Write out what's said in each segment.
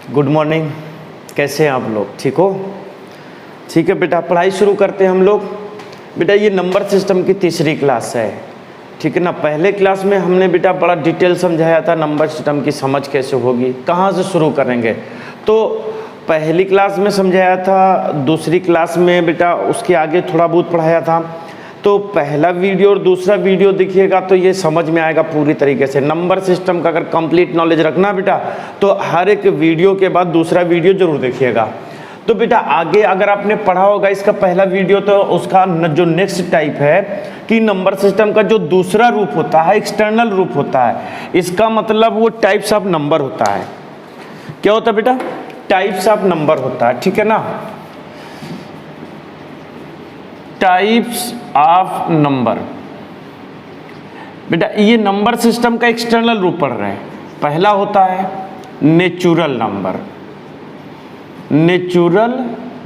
Good morning. कैसे हैं आप लोग? ठीक हो? ठीक है बेटा, पढ़ाई शुरू करते हैं हम लोग। बेटा ये नंबर सिस्टम की तीसरी क्लास है, ठीक है ना। पहले क्लास में हमने बेटा बड़ा डिटेल समझाया था नंबर सिस्टम की समझ कैसे होगी, कहाँ से शुरू करेंगे। तो पहली क्लास में समझाया था, दूसरी क्लास में बेटा उसके आगे थोड़ा बहुत पढ़ाया था। तो पहला वीडियो और दूसरा वीडियो देखिएगा तो ये समझ में आएगा पूरी तरीके से। नंबर सिस्टम का अगर कंप्लीट नॉलेज रखना बेटा तो हर एक वीडियो के बाद दूसरा वीडियो जरूर देखिएगा। तो बेटा आगे अगर आपने पढ़ा होगा इसका पहला वीडियो, तो उसका जो नेक्स्ट टाइप है कि नंबर सिस्टम का जो दूसरा रूप होता है, एक्सटर्नल रूप होता है, इसका मतलब वो टाइप्स ऑफ नंबर होता है। क्या होता है बेटा? टाइप्स ऑफ नंबर होता है, ठीक है ना। Types of number. बेटा ये नंबर सिस्टम का एक्सटर्नल रूप पढ़ रहे हैं। पहला होता है नेचुरल नंबर, नेचुरल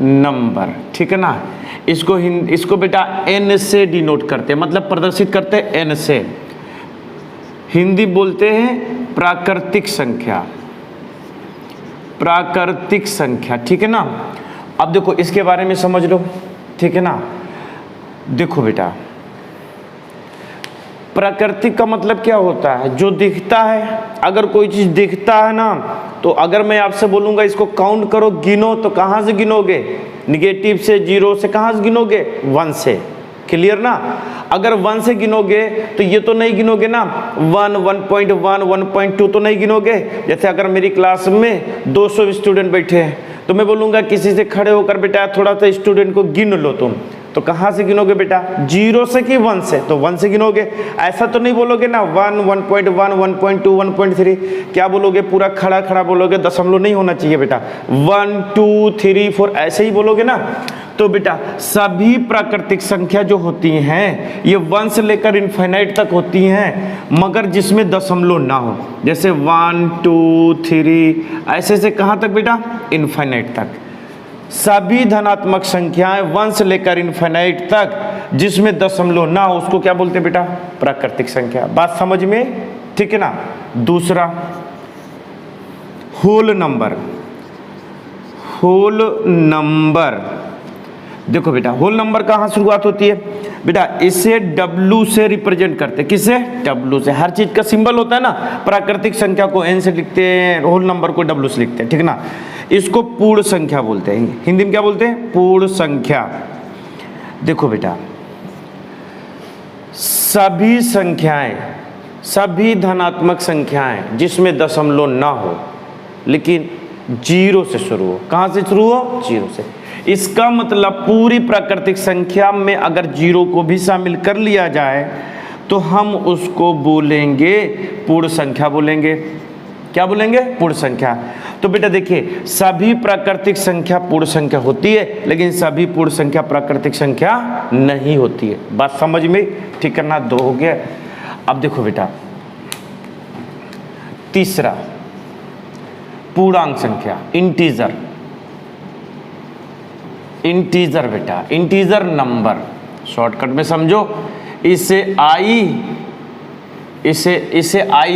नंबर, ठीक है ना। इसको बेटा एन से डिनोट करते हैं, मतलब प्रदर्शित करते हैं एन से। हिंदी बोलते हैं प्राकृतिक संख्या, प्राकृतिक संख्या, ठीक है ना। अब देखो इसके बारे में समझ लो, ठीक है ना। देखो बेटा प्राकृतिक का मतलब क्या होता है? जो दिखता है। अगर कोई चीज दिखता है ना, तो अगर मैं आपसे बोलूंगा इसको काउंट करो, गिनो, तो कहां से गिनोगे? निगेटिव से, जीरो से। कहां से गिनोगे? 1 से। क्लियर ना। अगर 1 से गिनोगे तो ये तो नहीं गिनोगे ना, 1, 1.1, 1.2 तो नहीं गिनोगे। जैसे अगर मेरी क्लास में 200 स्टूडेंट बैठे हैं तो मैं बोलूंगा किसी से खड़े होकर बेटा थोड़ा सा स्टूडेंट को गिन लो तुम, तो कहाँ से गिनोगे बेटा? 0 से कि 1 से? तो 1 से गिनोगे। ऐसा तो नहीं बोलोगे ना 1, 1.1, 1.2, 1.3। क्या बोलोगे? पूरा खड़ा खड़ा बोलोगे, दशमलव नहीं होना चाहिए बेटा। 1, 2, 3, 4 ऐसे ही बोलोगे ना। तो बेटा सभी प्राकृतिक संख्या जो होती हैं ये 1 से लेकर इनफाइनाइट तक होती हैं, मगर जिसमें दशमलव ना हो। जैसे 1, 2, 3 ऐसे से कहाँ तक बेटा? इनफाइनाइट तक। सभी धनात्मक संख्याएं 1 से लेकर इनफाइनाइट तक जिसमें दशमलव ना हो उसको क्या बोलते हैं बेटा? प्राकृतिक संख्या। बात समझ में? ठीक है ना। दूसरा होल नंबर, होल नंबर। देखो बेटा होल नंबर कहाँ शुरुआत होती है बेटा? इसे W से रिप्रेजेंट करते हैं। किससे? W से। हर चीज का सिंबल होता है ना। प्राकृतिक संख्या को N से लिखते हैं, होल नंबर को W से लिखते हैं, ठीक ना। इसको पूर्ण संख्या बोलते हैं। हिंदी में क्या बोलते हैं? पूर्ण संख्या। देखो बेटा सभी संख्याएं, सभी धनात्मक संख्याएं जिसमें दशमलव ना हो लेकिन 0 से शुरू हो। कहां से शुरू हो? 0 से। इसका मतलब पूरी प्राकृतिक संख्या में अगर 0 को भी शामिल कर लिया जाए तो हम उसको बोलेंगे पूर्ण संख्या बोलेंगे। क्या बोलेंगे? पूर्ण संख्या। तो बेटा देखिए सभी प्राकृतिक संख्या पूर्ण संख्या होती है, लेकिन सभी पूर्ण संख्या प्राकृतिक संख्या नहीं होती है। बात समझ में? ठीक करना। 2 हो गया। अब देखो बेटा तीसरा पूर्णांक संख्या, इंटीजर। इंटीजर बेटा, इंटीजर नंबर। शॉर्टकट में समझो, इसे आई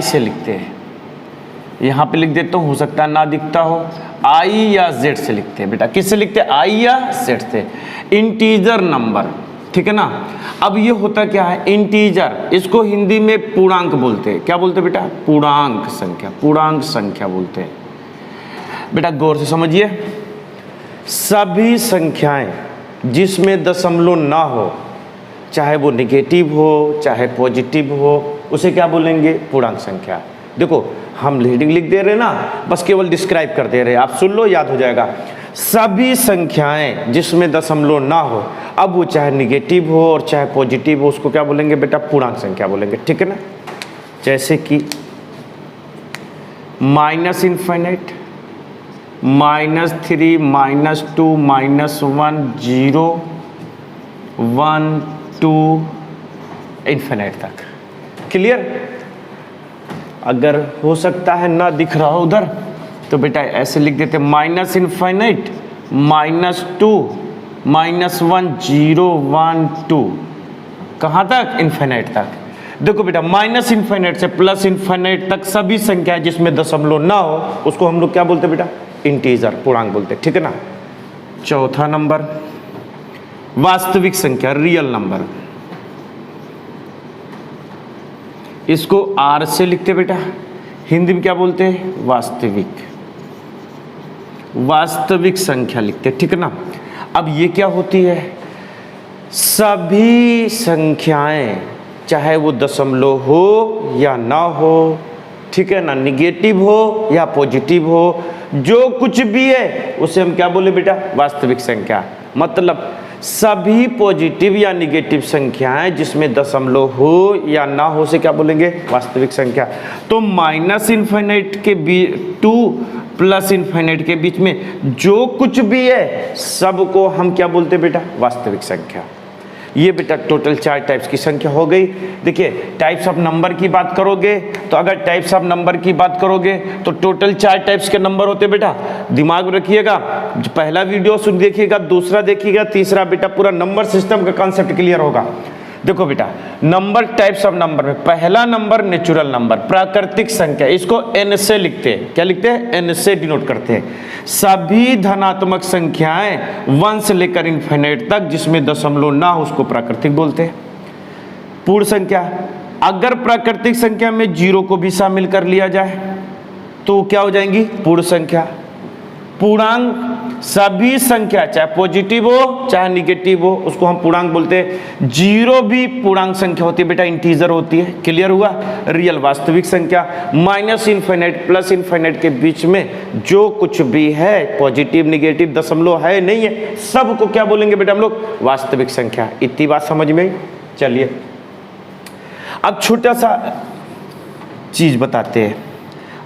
से लिखते हैं। यहां पे लिख देता हूं, हो सकता है ना दिखता हो। आई या जेड से लिखते हैं बेटा। किससे लिखते हैं? आई या जेड से। इंटीजर नंबर, ठीक है ना। अब ये होता क्या है? इंटीजर, इसको हिंदी में पूर्णांक बोलते हैं। क्या बोलते हैं बेटा? पूर्णांक संख्या, पूर्णांक संख्या बोलते हैं। बेटा गौर से समझिए, सभी संख्याएं जिसमें दशमलव ना हो, चाहे वो निगेटिव हो चाहे पॉजिटिव हो, उसे क्या बोलेंगे? पूर्णांक संख्या। देखो हम रीडिंग लिख दे रहे ना, बस केवल डिस्क्राइब कर दे रहे, आप सुन लो, याद हो जाएगा। सभी संख्याएं जिसमें दशमलव ना हो, अब वो चाहे निगेटिव हो और चाहे पॉजिटिव हो, उसको क्या बोलेंगे बेटा? पूर्णांक संख्या बोलेंगे, ठीक है ना। जैसे कि माइनस इनफाइनाइट, -3, -2, -1, 0, 1, 2 इनफाइनाइट तक। क्लियर? अगर हो सकता है ना दिख रहा हो उधर तो बेटा ऐसे लिख देते, माइनस इनफाइनाइट, -2, -1, 0, 1, 2। कहाँ तक? इनफाइनाइट तक। देखो बेटा माइनस इनफाइनाइट से प्लस इनफाइनाइट तक सभी संख्या जिसमें दशमलव ना हो उसको हम लोग क्या बोलते हैं बेटा? इंटीजर, पूर्णांक बोलते हैं, ठीक है ना। चौथा नंबर वास्तविक संख्या, रियल नंबर, इसको आर से लिखते बेटा, हिंदी में क्या बोलते हैं, वास्तविक, वास्तविक संख्या लिखते हैं, ठीक है ना। अब ये क्या होती है, सभी संख्याएं चाहे वो दशमलव हो या ना हो, ठीक है ना, निगेटिव हो या पॉजिटिव हो, जो कुछ भी है उसे हम क्या बोले बेटा, वास्तविक संख्या। मतलब सभी पॉजिटिव या निगेटिव संख्याएं जिसमें दशमलव हो या ना हो से क्या बोलेंगे, वास्तविक संख्या। तो माइनस इन्फिनिट के टू प्लस इन्फिनिट के बीच में जो कुछ भी है सबको हम क्या बोलते हैं बेटा, वास्तविक संख्या। ये बेटा टोटल 4 टाइप्स की संख्या हो गई। देखिए टाइप्स ऑफ नंबर की बात करोगे तो अगर टाइप्स ऑफ नंबर की बात करोगे तो टोटल 4 टाइप्स के नंबर होते बेटा, दिमाग में रखिएगा। पहला वीडियो सुन देखिएगा, दूसरा देखिएगा, तीसरा बेटा पूरा नंबर सिस्टम का कॉन्सेप्ट क्लियर होगा। देखो बेटा नंबर, टाइप्स ऑफ नंबर में पहला नंबर नेचुरल नंबर, प्राकृतिक संख्या, इसको एन से लिखते हैं, क्या लिखते हैं, एन से डिनोट करते हैं। सभी धनात्मक संख्याएं 1 से लेकर इन्फिनिट तक जिसमें दशमलव ना हो उसको प्राकृतिक बोलते हैं। पूर्ण संख्या, अगर प्राकृतिक संख्या में 0 को भी शामिल कर लिया जाए तो क्या हो जाएंगी, पूर्ण संख्या। पूर्णांक, सभी संख्या चाहे पॉजिटिव हो चाहे निगेटिव हो उसको हम पूर्णांक बोलते हैं। 0 भी पूर्णांक संख्या होती है बेटा, इंटीजर होती है, क्लियर हुआ। रियल, वास्तविक संख्या। माइनस इन्फिनिट प्लस इन्फिनिट के बीच में जो कुछ भी है, पॉजिटिव निगेटिव दशमलव है नहीं है, सबको क्या बोलेंगे बेटा हम लोग, वास्तविक संख्या। इतनी बात समझ में। चलिए अब छोटा सा चीज बताते हैं।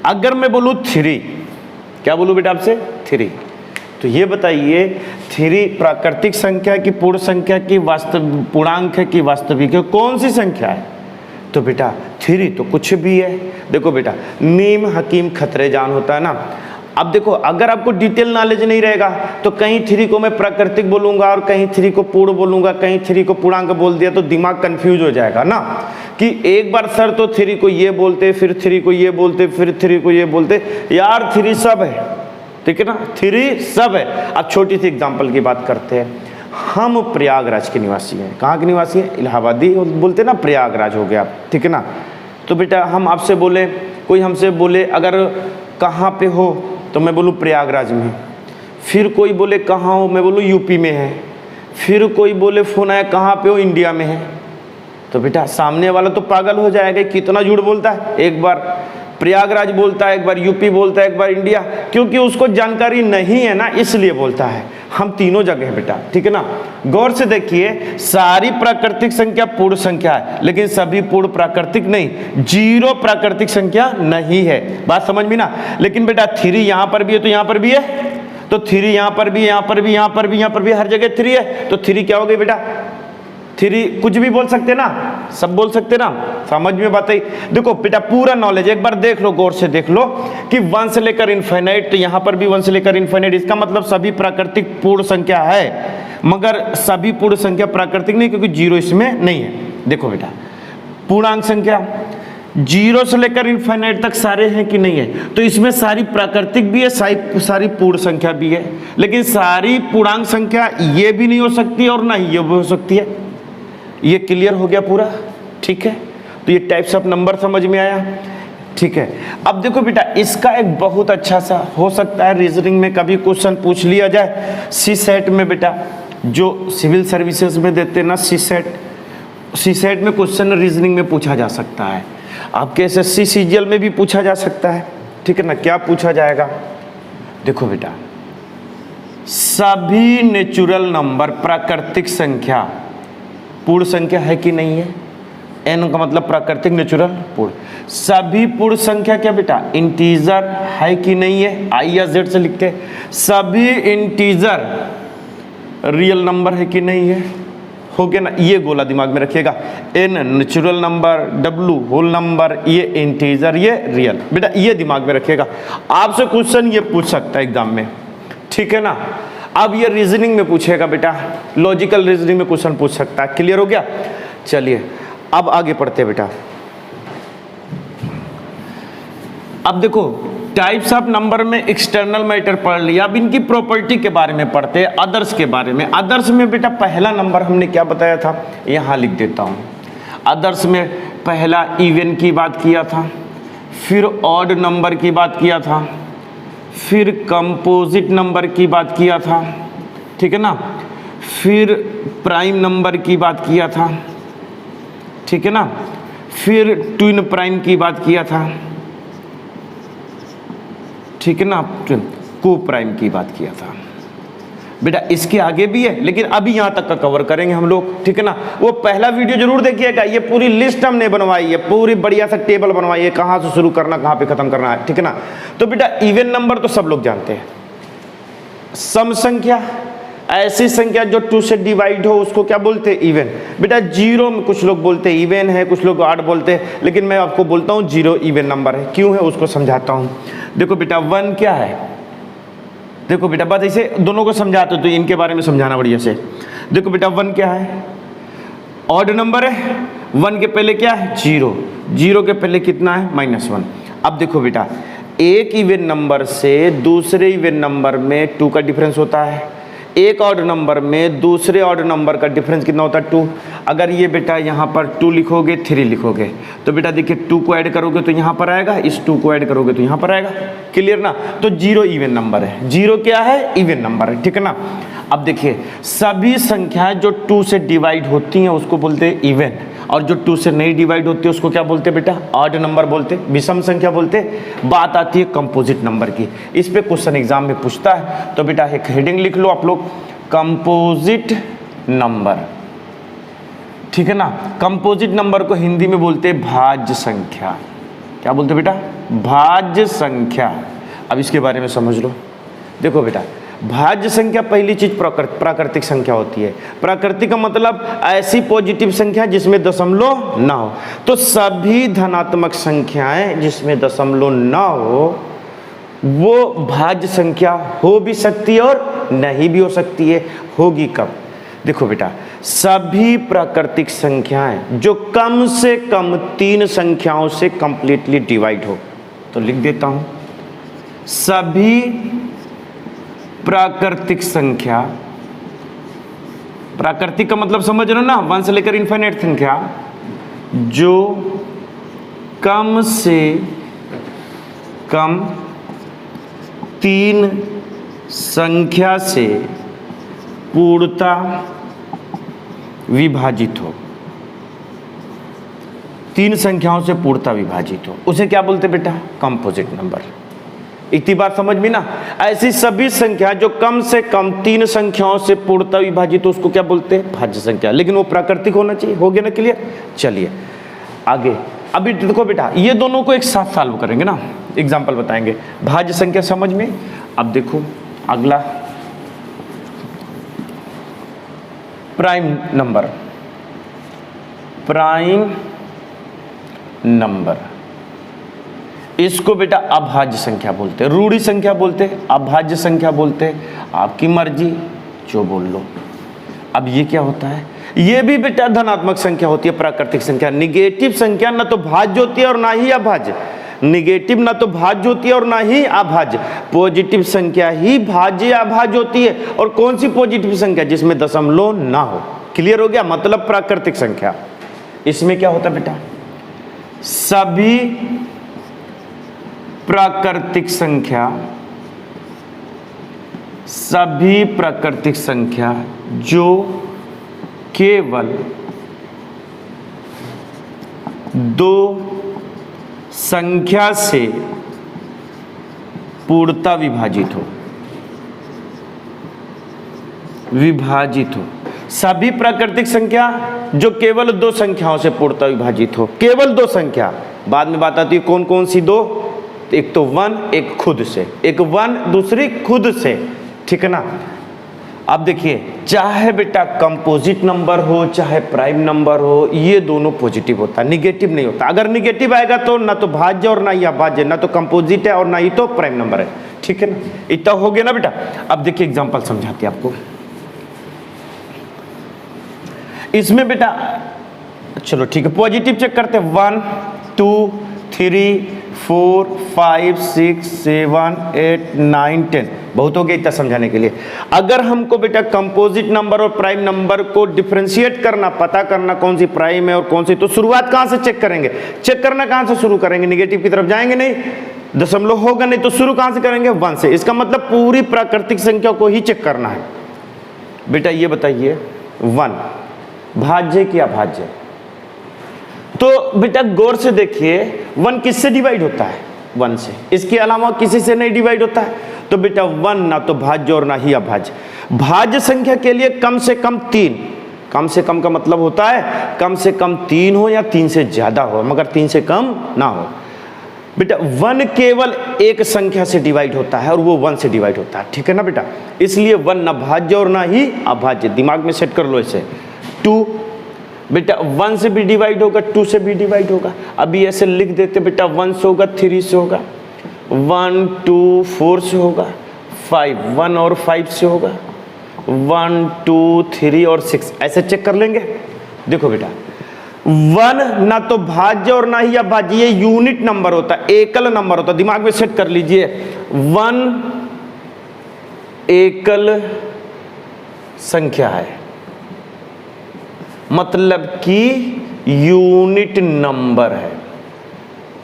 अगर मैं बोलूं 3, क्या बोलूं बेटा आपसे, 3, तो ये बताइए 3 प्राकृतिक संख्या की, पूर्ण संख्या की, वास्तविक पूर्णांक है कि वास्तविक है, कौन सी संख्या है। तो बेटा 3 तो कुछ भी है। देखो बेटा मीम हकीम खतरे जान होता है ना। अब देखो अगर आपको डिटेल नॉलेज नहीं रहेगा तो कहीं 3 को मैं प्राकृतिक बोलूंगा और कहीं 3 को पूर्ण बोलूंगा, कहीं 3 को पूर्णांक बोल दिया तो दिमाग कंफ्यूज हो जाएगा ना, कि एक बार सर तो 3 को ये बोलते, फिर 3 को ये बोलते, फिर 3 को ये बोलते, यार 3 सब है, ठीक है ना, 3 सब है। अब छोटी सी एग्जांपल की बात करते हैं। हम प्रयागराज के निवासी हैं। कहाँ के निवासी हैं, इलाहाबादी बोलते ना, प्रयागराज हो गया, ठीक है ना। तो बेटा हम आपसे बोले, कोई हमसे बोले अगर कहाँ पे हो तो मैं बोलूँ प्रयागराज में, फिर कोई बोले कहाँ हो, मैं बोलूँ यूपी में है, फिर कोई बोले फोन आया कहाँ पे हो, इंडिया में है। तो बेटा सामने वाला तो पागल हो जाएगा, कितना झूठ बोलता है, एक बार प्रयागराज बोलता है, एक बार यूपी बोलता है, एक बार इंडिया, क्योंकि उसको जानकारी नहीं है ना, इसलिए बोलता है। हम तीनों जगह है बेटा, ठीक है ना। गौर से देखिए, सारी प्राकृतिक संख्या पूर्ण संख्या है, लेकिन सभी पूर्ण प्राकृतिक नहीं, 0 प्राकृतिक संख्या नहीं है, बात समझ में ना। लेकिन बेटा 3 यहाँ पर भी है तो यहाँ पर भी है, तो 3 यहाँ पर भी, यहाँ पर भी, यहाँ पर भी, यहाँ पर भी, हर जगह 3 है। तो 3 क्या हो गई बेटा, 3 कुछ भी बोल सकते ना, सब बोल सकते ना, समझ में बात आई। देखो बेटा पूरा नॉलेज एक बार देख लो, गौर से देख लो कि 1 से लेकर इन्फिनिट, यहाँ पर भी 1 से लेकर इन्फिनिट, इसका मतलब सभी प्राकृतिक पूर्ण संख्या है, मगर सभी पूर्ण संख्या प्राकृतिक नहीं, क्योंकि 0 इसमें नहीं है। देखो बेटा पूर्णांक संख्या 0 से लेकर इन्फिनिट तक सारे हैं कि नहीं है, तो इसमें सारी प्राकृतिक भी है, सारी पूर्ण संख्या भी है, लेकिन सारी पूर्णांक संख्या ये भी नहीं हो सकती और ना ही ये भी हो सकती है। ये क्लियर हो गया पूरा, ठीक है। तो ये टाइप्स ऑफ नंबर समझ में आया, ठीक है। अब देखो बेटा इसका एक बहुत अच्छा सा हो सकता है रीजनिंग में कभी क्वेश्चन पूछ लिया जाए। सी सेट में बेटा जो सिविल सर्विसेज में देते हैं ना, सी सेट में क्वेश्चन रीजनिंग में पूछा जा सकता है, आपके एसएससी सीजीएल में भी पूछा जा सकता है, ठीक है ना। क्या पूछा जाएगा, देखो बेटा सभी नेचुरल नंबर प्राकृतिक संख्या पूर्ण संख्या है कि नहीं है, n का मतलब प्राकृतिक, नेचुरल, पूर्ण। सभी पूर्ण संख्या क्या बेटा इंटीजर है कि नहीं है, आई या जेड से लिखते हैं। सभी इंटीजर रियल नंबर है कि नहीं है, हो गया ना। ये गोला दिमाग में रखिएगा, n natural number, w whole number, ये इंटीजर, ये रियल, बेटा ये दिमाग में रखिएगा। आपसे क्वेश्चन ये पूछ सकता है एग्जाम में, ठीक है ना। अब ये रीजनिंग में पूछेगा बेटा, लॉजिकल रीजनिंग में क्वेश्चन पूछ सकता है, क्लियर हो गया। चलिए अब आगे पढ़ते हैं बेटा। अब देखो टाइप्स ऑफ नंबर में एक्सटर्नल मैटर पढ़ लिया, अब इनकी प्रॉपर्टी के बारे में पढ़ते हैं, अदर्स के बारे में। अदर्स में बेटा पहला नंबर हमने क्या बताया था, यहाँ लिख देता हूँ। अदर्स में पहला इवन की बात किया था, फिर ऑड नंबर की बात किया था, फिर कंपोजिट नंबर की बात किया था, ठीक है ना, फिर प्राइम नंबर की बात किया था, ठीक है ना, फिर ट्विन प्राइम की बात किया था, ठीक है ना, को प्राइम की बात किया था। बेटा इसके आगे भी है, लेकिन अभी यहां तक का कवर करेंगे हम लोग, ठीक है ना। वो पहला वीडियो जरूर देखिएगा, ये पूरी लिस्ट हमने बनवाई है, पूरी बढ़िया सा टेबल बनवाई है, कहां से शुरू करना कहां पे खत्म करना है, ठीक है ना। तो बेटा इवन नंबर तो सब लोग जानते हैं। सम संख्या, ऐसी संख्या जो 2 से डिवाइड हो उसको क्या बोलते हैं, इवन। बेटा जीरो में कुछ लोग बोलते हैं इवन है, कुछ लोग ऑड बोलते हैं, लेकिन मैं आपको बोलता हूँ जीरो इवन नंबर है। क्यों है उसको समझाता हूँ। देखो बेटा 1 क्या है, देखो बेटा बात ऐसे दोनों को समझाते हो तो इनके बारे में समझाना बढ़िया से। देखो बेटा 1 क्या है, ऑड नंबर है। 1 के पहले क्या है, जीरो, जीरो के पहले कितना है, -1। अब देखो बेटा एक इवन नंबर से दूसरे इवन नंबर में 2 का डिफरेंस होता है, एक ऑड नंबर में दूसरे ऑड नंबर का डिफरेंस कितना होता है, 2। अगर ये बेटा यहाँ पर 2 लिखोगे 3 लिखोगे तो बेटा देखिए 2 को ऐड करोगे तो यहाँ पर आएगा, इस 2 को ऐड करोगे तो यहाँ पर आएगा। क्लियर ना। तो जीरो इवन नंबर है, जीरो क्या है, इवन नंबर है, ठीक है ना। अब देखिए सभी संख्याएं जो 2 से डिवाइड होती हैं उसको बोलते हैं इवन, और जो 2 से नहीं डिवाइड होती है उसको क्या बोलते हैं बेटा, ऑड नंबर बोलते, विषम संख्या बोलते। बात आती है कंपोजिट नंबर की, इस पे क्वेश्चन एग्जाम में पूछता है। तो बेटा एक हेडिंग लिख लो आप लोग, कंपोजिट नंबर, ठीक है ना। कंपोजिट नंबर को हिंदी में बोलते हैं भाज्य संख्या। क्या बोलते बेटा, भाज्य संख्या। अब इसके बारे में समझ लो। देखो बेटा भाज्य संख्या पहली चीज प्राकृतिक संख्या होती है। प्राकृतिक का मतलब ऐसी पॉजिटिव संख्या जिसमें दशमलव ना हो। तो सभी धनात्मक संख्याएं जिसमें दशमलव ना हो वो भाज्य संख्या हो भी सकती है और नहीं भी हो सकती है। होगी कब, देखो बेटा सभी प्राकृतिक संख्याएं जो कम से कम 3 संख्याओं से कंप्लीटली डिवाइड हो। तो लिख देता हूं, सभी प्राकृतिक संख्या, प्राकृतिक का मतलब समझ रहे हो ना, 1 से लेकर इनफाइनाइट संख्या जो कम से कम 3 संख्या से पूर्णतः विभाजित हो। 3 संख्याओं से पूर्णतः विभाजित हो, उसे क्या बोलते बेटा, कंपोजिट नंबर। इतनी बात समझ में ना। ऐसी सभी संख्या जो कम से कम 3 संख्याओं से पूर्णतः विभाजित हो उसको क्या बोलते हैं, भाज्य संख्या। लेकिन वो प्राकृतिक होना चाहिए। हो गया ना क्लियर। चलिए आगे। अभी देखो बेटा ये दोनों को एक साथ सॉल्व करेंगे ना, एग्जाम्पल बताएंगे। भाज्य संख्या समझ में। अब देखो अगला प्राइम नंबर, प्राइम नंबर इसको बेटा अभाज्य संख्या बोलते हैं, रूढ़ी संख्या बोलते हैं, अभाज्य संख्या बोलते हैं, आपकी मर्जी जो बोल लो। अब ये क्या होता है, ये भी बेटा धनात्मक संख्या होती है, प्राकृतिक संख्या। निगेटिव संख्या ना तो भाज्य होती है और ना ही अभाज्य। निगेटिव ना तो भाज्य होती है और ना ही अभाज्य। पॉजिटिव संख्या ही भाज्य अभाज्य होती है। और कौन सी पॉजिटिव संख्या, जिसमें दशमलव ना हो। क्लियर हो गया, मतलब प्राकृतिक संख्या। इसमें क्या होता है बेटा, सभी प्राकृतिक संख्या, सभी प्राकृतिक संख्या जो केवल 2 संख्या से पूर्णतः विभाजित हो, विभाजित हो। सभी प्राकृतिक संख्या जो केवल 2 संख्याओं से पूर्णतः विभाजित हो, केवल 2 संख्या। बाद में बात आती है कौन कौन सी 2, एक तो 1, एक खुद से, एक 1 दूसरी खुद से, ठीक है ना। अब देखिए चाहे बेटा कंपोजिट नंबर हो चाहे प्राइम नंबर हो, ये दोनों पॉजिटिव होता है, निगेटिव नहीं होता। अगर निगेटिव आएगा तो ना तो भाज्य और ना ही अभाज्य, ना तो कंपोजिट है और ना ही तो प्राइम नंबर है, ठीक है ना। इतना हो गया ना बेटा। अब देखिए एग्जांपल समझाते हैं आपको। इसमें बेटा चलो ठीक है, पॉजिटिव चेक करते हैं। 1 2 3 4 5 6 7 8 9 10। बहुत हो गया इतना समझाने के लिए। अगर हमको बेटा कंपोजिट नंबर और प्राइम नंबर को डिफरेंशिएट करना, पता करना कौन सी प्राइम है और कौन सी, तो शुरुआत कहां से चेक करेंगे? चेक करना कहां से शुरू करेंगे? निगेटिव की तरफ जाएंगे नहीं, दशमलव होगा नहीं, तो शुरू कहां से करेंगे? 1 से। इसका मतलब पूरी प्राकृतिक संख्या को ही चेक करना है। बेटा ये बताइए 1 भाज्य की अभाज्य? तो बेटा गौर से देखिए 1 किससे डिवाइड होता है? 1 से। इसके अलावा किसी से नहीं डिवाइड होता है। तो बेटा 1 ना तो भाज्य और ना ही अभाज्य। भाज्य संख्या के लिए कम से कम 3, कम से कम का मतलब होता है कम से कम 3 हो या 3 से ज्यादा हो, मगर 3 से कम ना हो। बेटा 1 केवल एक संख्या से डिवाइड होता है और वो 1 से डिवाइड होता है, ठीक है ना बेटा? इसलिए 1 ना भाज्य और ना ही अभाज्य। दिमाग में सेट कर लो इसे। 2 बेटा 1 से भी डिवाइड होगा, 2 से भी डिवाइड होगा। अभी ऐसे लिख देते बेटा 1 से होगा, 3 से होगा, 1 2 4 से होगा, 5 1 और 5 से होगा, 1 2 3 और 6। ऐसे चेक कर लेंगे। देखो बेटा 1 ना तो भाज्य और ना ही अभाज्य, ये यूनिट नंबर होता है, एकल नंबर होता है। दिमाग में सेट कर लीजिए 1 एकल संख्या है, मतलब कि यूनिट नंबर है।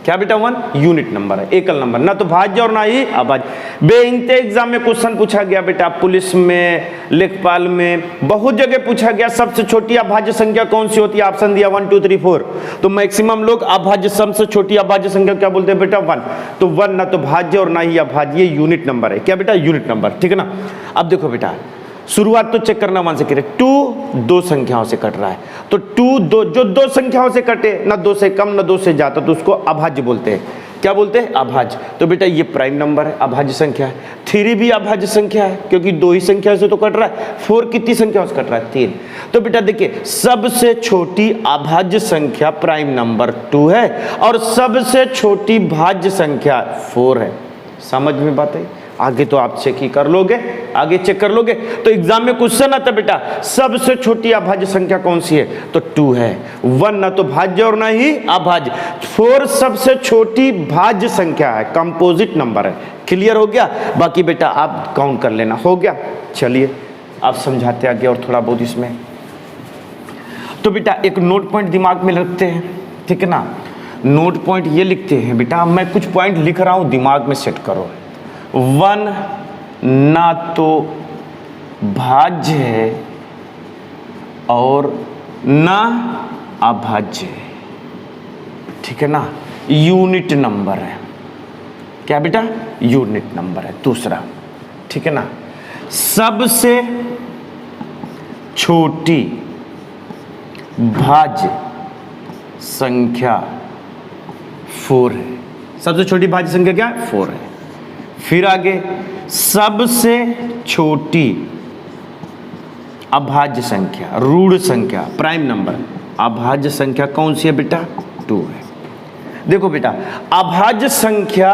क्या बेटा 1 यूनिट नंबर है, एकल नंबर, ना तो भाज्य और ना ही अभाज्य। बेइंते एग्जाम में क्वेश्चन पूछा गया बेटा, पुलिस में, लेखपाल में, बहुत जगह पूछा गया सबसे छोटी अभाज्य संख्या कौन सी होती है? ऑप्शन दिया 1 2 3 4। तो मैक्सिमम लोग अभाज्य, सबसे छोटी अभाज्य संख्या क्या बोलते हैं बेटा? 1। तो 1 ना तो भाज्य और ना ही अभाज्य, ये यूनिट नंबर है। क्या बेटा? यूनिट नंबर, ठीक है ना? अब देखो बेटा शुरुआत तो चेक करना 1 से करें। 2 दो संख्याओं से कट रहा है, तो 2 दो, जो दो संख्याओं से कटे, ना 2 से कम ना 2 से ज्यादा, तो उसको अभाज्य बोलते हैं। क्या बोलते हैं? अभाज्य। तो बेटा ये प्राइम नंबर है, अभाज्य संख्या है। 3 भी अभाज्य संख्या है, क्योंकि 2 ही संख्या से तो कट रहा है। 4 कितनी संख्याओं से कट रहा है? 3। तो बेटा देखिए सबसे छोटी अभाज्य संख्या प्राइम नंबर 2 है और सबसे छोटी भाज्य संख्या 4 है। समझ में बात है? आगे तो आप चेक ही कर लोगे, आगे चेक कर लोगे। तो एग्जाम में क्वेश्चन आता बेटा सबसे छोटी अभाज्य संख्या कौन सी है? तो 2 है। 1 ना तो भाज्य और ना ही अभाज्य। 4 सबसे छोटी भाज्य संख्या है, कंपोजिट नंबर है। क्लियर हो गया? बाकी बेटा आप काउंट कर लेना। हो गया? चलिए आप समझाते आगे और थोड़ा बहुत इसमें। तो बेटा एक नोट पॉइंट दिमाग में रखते हैं, ठीक है ना? नोट पॉइंट ये लिखते हैं बेटा, मैं कुछ पॉइंट लिख रहा हूं, दिमाग में सेट करो। 1 ना तो भाज्य है और ना अभाज्य है, ठीक है ना? यूनिट नंबर है। क्या बेटा? यूनिट नंबर है। दूसरा, ठीक है ना? सबसे छोटी भाज्य संख्या 4 है। सबसे छोटी भाज्य संख्या क्या है? 4 है। फिर आगे सबसे छोटी अभाज्य संख्या, ऋण संख्या, प्राइम नंबर, अभाज्य संख्या कौन सी है बेटा? 2 है। देखो बेटा अभाज्य संख्या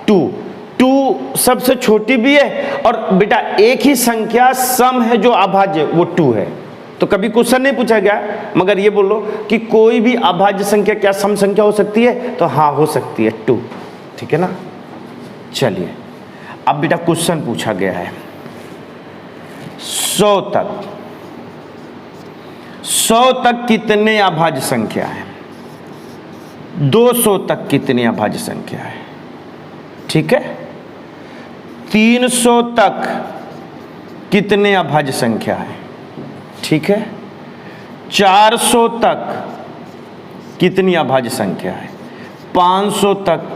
2 सबसे छोटी भी है और बेटा एक ही संख्या सम है जो अभाज्य, वो 2 है। तो कभी क्वेश्चन नहीं पूछा गया, मगर ये बोलो कि कोई भी अभाज्य संख्या क्या सम संख्या हो सकती है? तो हाँ हो सकती है, 2, ठीक है ना? चलिए अब बेटा क्वेश्चन पूछा गया है 100 तक कितने अभाज्य संख्या है? 200 तक कितनी अभाज्य संख्या है? ठीक है। 300 तक कितने अभाज्य संख्या है? ठीक है। 400 तक कितनी अभाज्य संख्या है? 500 तक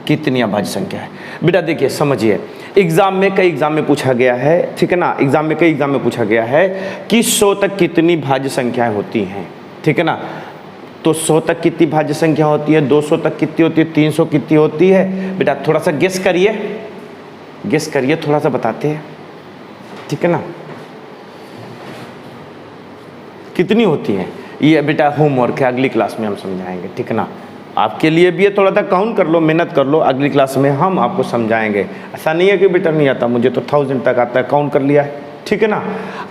कितनी अभाज्य संख्या है? बेटा देखिए समझिए, एग्जाम में कई एग्जाम में पूछा गया है, ठीक है ना? एग्जाम में कई एग्जाम में पूछा गया है कि 100 तक कितनी भाज्य संख्याएं होती हैं, ठीक है ना? तो 100 तक कितनी भाज्य संख्या होती है, 200 तक कितनी होती है, 300 कितनी होती है? बेटा थोड़ा सा गेस करिए, गेस करिए, थोड़ा सा बताते हैं, ठीक है ना? कितनी होती है? ये बेटा होमवर्क है, अगली क्लास में हम समझाएंगे, ठीक है ना? आपके लिए भी ये थोड़ा सा काउंट कर लो, मेहनत कर लो, अगली क्लास में हम आपको समझाएंगे। ऐसा नहीं है कि बेटा नहीं आता, मुझे तो 1000 तक आता है, काउंट कर लिया है, ठीक है ना?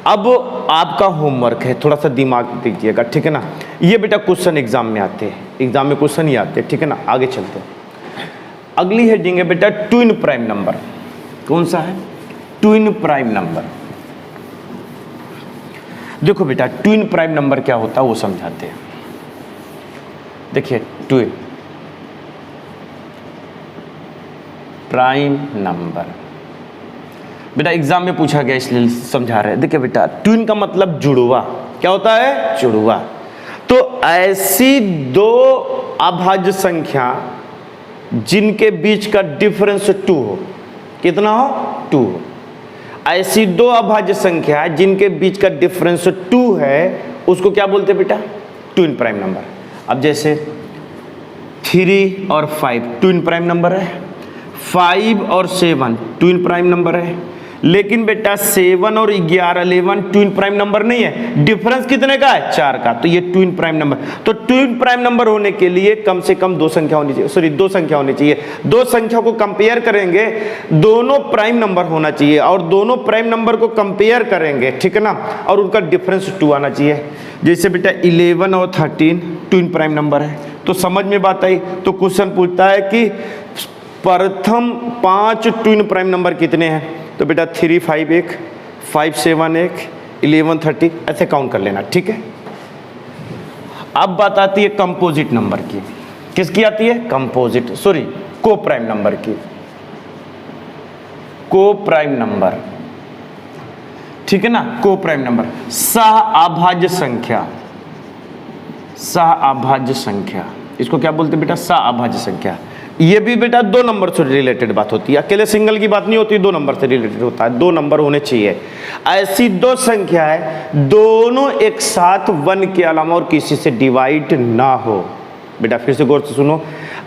अब आपका होमवर्क है, थोड़ा सा दिमाग दीजिएगा, ठीक है ना? ये बेटा क्वेश्चन एग्जाम में आते हैं, एग्जाम में क्वेश्चन ही आते हैं, ठीक है ना? आगे चलते हैं। अगली हेडिंग है बेटा ट्विन प्राइम नंबर। कौन सा है? Twin prime number. देखो बेटा ट्विन प्राइम नंबर क्या होता है वो समझाते हैं। देखिए ट्विन प्राइम नंबर बेटा एग्जाम में पूछा गया इसलिए समझा रहे हैं। देखिए बेटा ट्विन का मतलब जुड़वा। क्या होता है? जुड़वा। तो ऐसी दो अभाज्य संख्या जिनके बीच का डिफरेंस 2 हो। कितना हो? 2 हो। ऐसी दो अभाज्य संख्या जिनके बीच का डिफरेंस 2 है उसको क्या बोलते हैं बेटा? Twin prime number. अब जैसे 3 और 5 ट्विन प्राइम नंबर है, 5 और 7 ट्विन प्राइम नंबर है, लेकिन बेटा 7 और 11 ट्विन प्राइम नंबर नहीं है। डिफरेंस कितने का है? 4 का। तो ये ट्विन प्राइम नंबर। तो ट्विन प्राइम नंबर होने के लिए कम से कम 2 संख्या होनी चाहिए, सॉरी 2 संख्या होनी चाहिए। 2 संख्या को कंपेयर करेंगे, दोनों प्राइम नंबर होना चाहिए और दोनों प्राइम नंबर को कंपेयर करेंगे, ठीक है ना, और उनका डिफरेंस 2 आना चाहिए। जैसे बेटा 11 और 13 ट्विन प्राइम नंबर है, तो समझ में बात आई। तो क्वेश्चन पूछता है कि प्रथम 5 ट्विन प्राइम नंबर कितने हैं? तो बेटा 3 5 1, 5 7 1, 11 30 ऐसे काउंट कर लेना, ठीक है। अब बात आती है कंपोजिट नंबर की। किसकी आती है? कंपोजिट, सॉरी को प्राइम नंबर की। को प्राइम नंबर, ठीक है ना, को प्राइम नंबर। सह अभाज्य संख्या, सह अभाज्य संख्या इसको क्या बोलते हैं बेटा? सह अभाज्य संख्या। ये भी बेटा 2 नंबर से रिलेटेड बात होती है, अकेले सिंगल की बात नहीं होती, 2 नंबर से रिलेटेड होता है। 2 नंबर होने चाहिए। ऐसी 2 संख्या है दोनों एक साथ 1 के अलावा और किसी से डिवाइड ना हो। बेटा फिर से गौर से सुनो,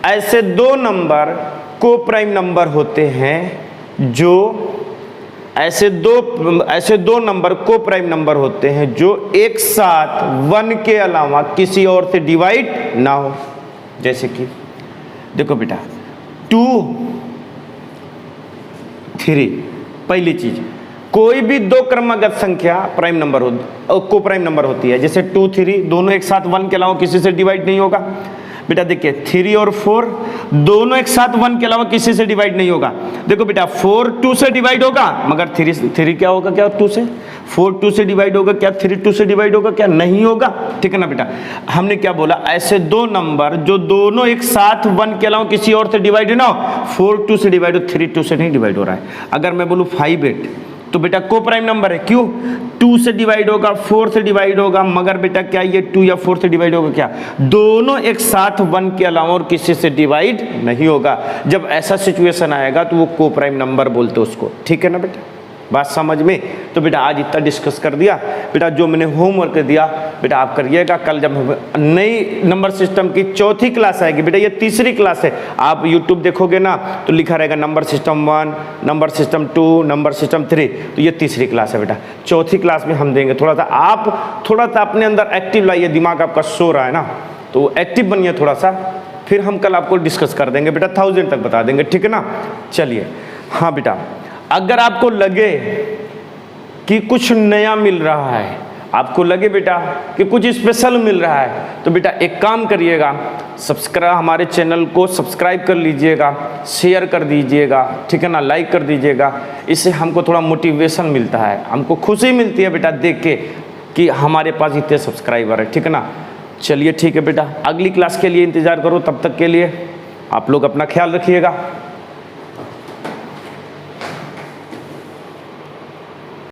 ऐसे 2 नंबर को प्राइम नंबर होते हैं जो ऐसे दो नंबर को प्राइम नंबर होते हैं जो एक साथ 1 के अलावा किसी और से डिवाइड ना हो। जैसे कि देखो बेटा 2 3, पहली चीज कोई भी 2 क्रमागत संख्या प्राइम नंबर हो को प्राइम नंबर होती है। जैसे 2 3 दोनों एक साथ 1 के अलावा किसी से डिवाइड नहीं होगा। बेटा देखिए 3 और 4 दोनों एक साथ 1 के अलावा किसी से डिवाइड नहीं होगा। देखो बेटा 4 2 से डिवाइड होगा, मगर 3 क्या होगा? क्या 2 से? 4 2 से डिवाइड होगा क्या? 3 2 से डिवाइड होगा क्या? नहीं होगा, ठीक है ना बेटा। हमने क्या बोला? ऐसे 2 नंबर जो दोनों एक साथ 1 के अलावा किसी और से डिवाइड ना हो। 4 2 से डिवाइड हो, 3 2 से नहीं डिवाइड हो रहा है। अगर मैं बोलूँ 5 8 तो बेटा को प्राइम नंबर है। क्यों? 2 से डिवाइड होगा, 4 से डिवाइड होगा, मगर बेटा क्या ये 2 या 4 से डिवाइड होगा क्या? दोनों एक साथ 1 के अलावा और किसी से डिवाइड नहीं होगा। जब ऐसा सिचुएशन आएगा तो वो को प्राइम नंबर बोलते उसको, ठीक है ना बेटा। बात समझ में? तो बेटा आज इतना डिस्कस कर दिया। बेटा जो मैंने होमवर्क दिया बेटा आप करिएगा। कल जब नई नंबर सिस्टम की 4थी क्लास आएगी, बेटा ये 3री क्लास है, आप यूट्यूब देखोगे ना तो लिखा रहेगा number system 1, number system 2, number system 3, तो ये 3री क्लास है बेटा। 4थी क्लास में हम देंगे। आप थोड़ा सा अपने अंदर एक्टिव लाइए, दिमाग आपका सो रहा है ना, तो एक्टिव बनिए थोड़ा सा, फिर हम कल आपको डिस्कस कर देंगे बेटा, 1000 तक बता देंगे, ठीक है ना। चलिए हाँ बेटा, अगर आपको लगे कि कुछ नया मिल रहा है, आपको लगे बेटा कि कुछ स्पेशल मिल रहा है, तो बेटा एक काम करिएगा, हमारे चैनल को सब्सक्राइब कर लीजिएगा, शेयर कर दीजिएगा, ठीक है ना, लाइक कर दीजिएगा। इससे हमको थोड़ा मोटिवेशन मिलता है, हमको खुशी मिलती है बेटा देख के कि हमारे पास इतने सब्सक्राइबर है, ठीक है ना। चलिए ठीक है बेटा, अगली क्लास के लिए इंतज़ार करो, तब तक के लिए आप लोग अपना ख्याल रखिएगा।